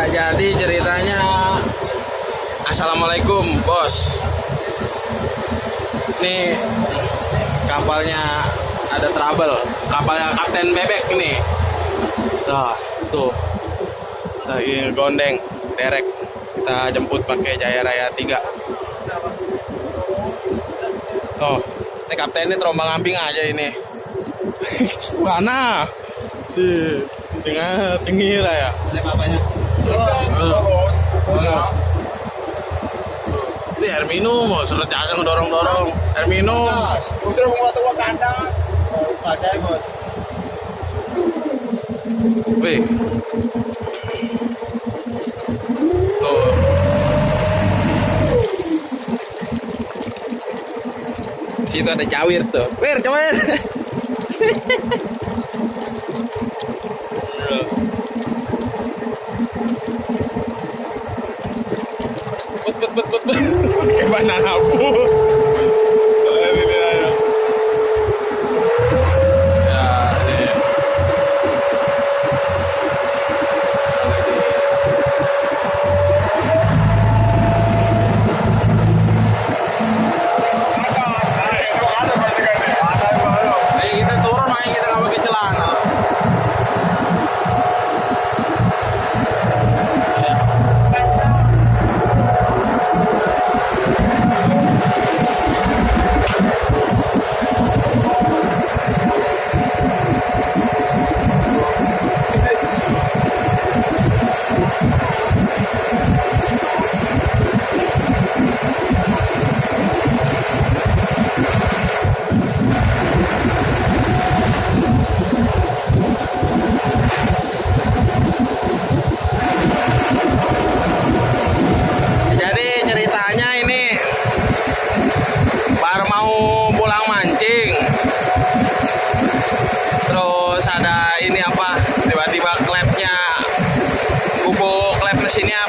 jadi ceritanya, assalamualaikum bos. Ini kapalnya ada trouble, kapalnya Kapten Bebek ini. Tuh, lagi gondeng, derek. Kita jemput pakai Jaya Raya 3. Oh, ini kapten ini terombang ambing aja ini. Mana? Di tengah pinggir ya. Ada bapaknya. Ini air minum, mau surat jasa ngedorong-dorong. Air minum. Usir mau tua kandas. Pak saya buat. Wih. Tuh. Situ ada cawir tuh. Wir, cawir. Bet. Kayak banana boat. Mesinnya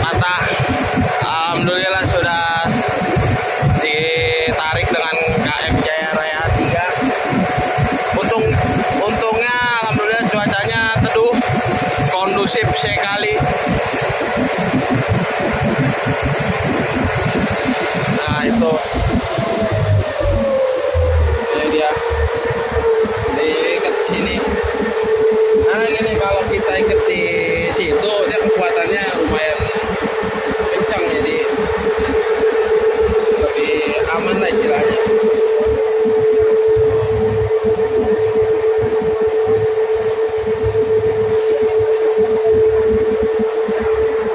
patah. Alhamdulillah sudah ditarik dengan KM Jaya Raya 3. Untungnya alhamdulillah cuacanya teduh, kondusif sekali. Nah itu, ini dia, diikat sini. Nah gini, kalau kita ikat di situ dia kekuatannya lumayan kencang, jadi lebih aman lah istilahnya.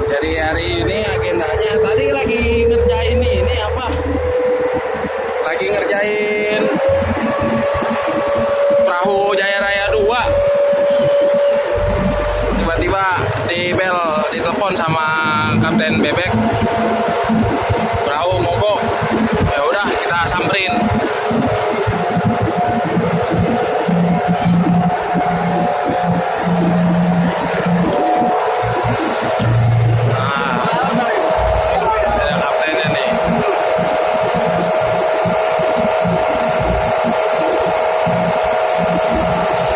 Jadi hari ini agendanya tadi lagi ngerjain ini apa? Lagi ngerjain perahu Jaya Raya 2. Tiba-tiba ditelepon sama Kapten Bebek, perahu mogok. Ya udah kita samperin. Ada kaptennya nih.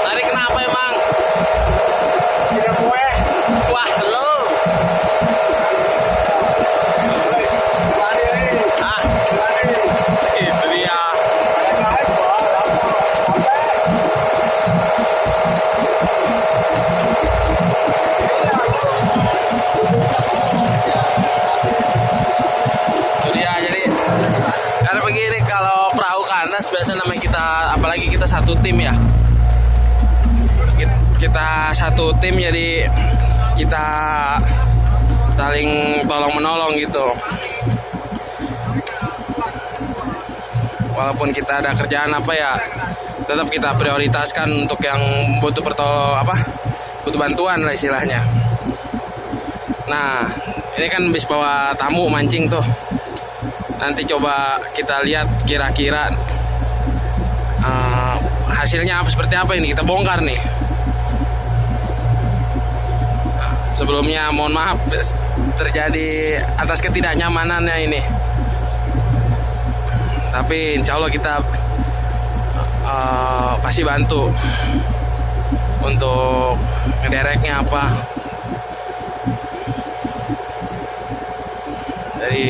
Tadi kenapa emang? Wah, lo. Itu dia. Jadi karena begini, kalau perahu kandas biasa namanya kita, apalagi kita satu tim ya. Kita satu tim, jadi kita saling tolong menolong gitu. Walaupun kita ada kerjaan apa ya, tetap kita prioritaskan untuk yang butuh butuh bantuan lah istilahnya. Nah ini kan bis bawa tamu mancing tuh. Nanti coba kita lihat kira-kira hasilnya seperti apa ini, kita bongkar nih. Sebelumnya mohon maaf terjadi atas ketidaknyamanannya ini. Tapi insya Allah kita pasti bantu untuk ngedereknya apa. Jadi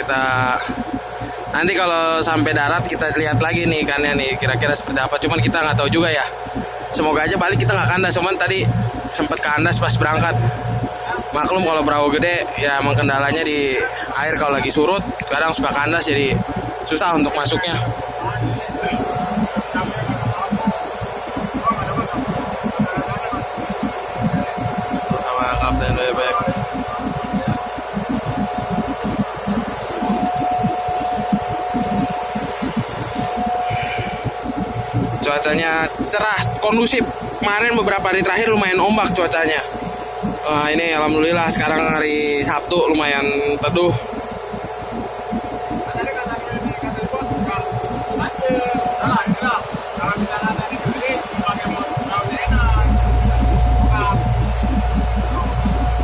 kita nanti kalau sampai darat kita lihat lagi nih ikannya nih kira-kira seperti apa. Cuman kita nggak tahu juga ya. Semoga aja balik kita nggak kandas. Cuman tadi sempat kandas pas berangkat. Maklum kalau perahu gede ya emang kendalanya di air kalau lagi surut kadang suka kandas jadi susah untuk masuknya. Sama Kapten Bebek. Cuacanya cerah, kondusif. Kemarin beberapa hari terakhir lumayan ombak cuacanya. Ini alhamdulillah sekarang hari Sabtu lumayan teduh.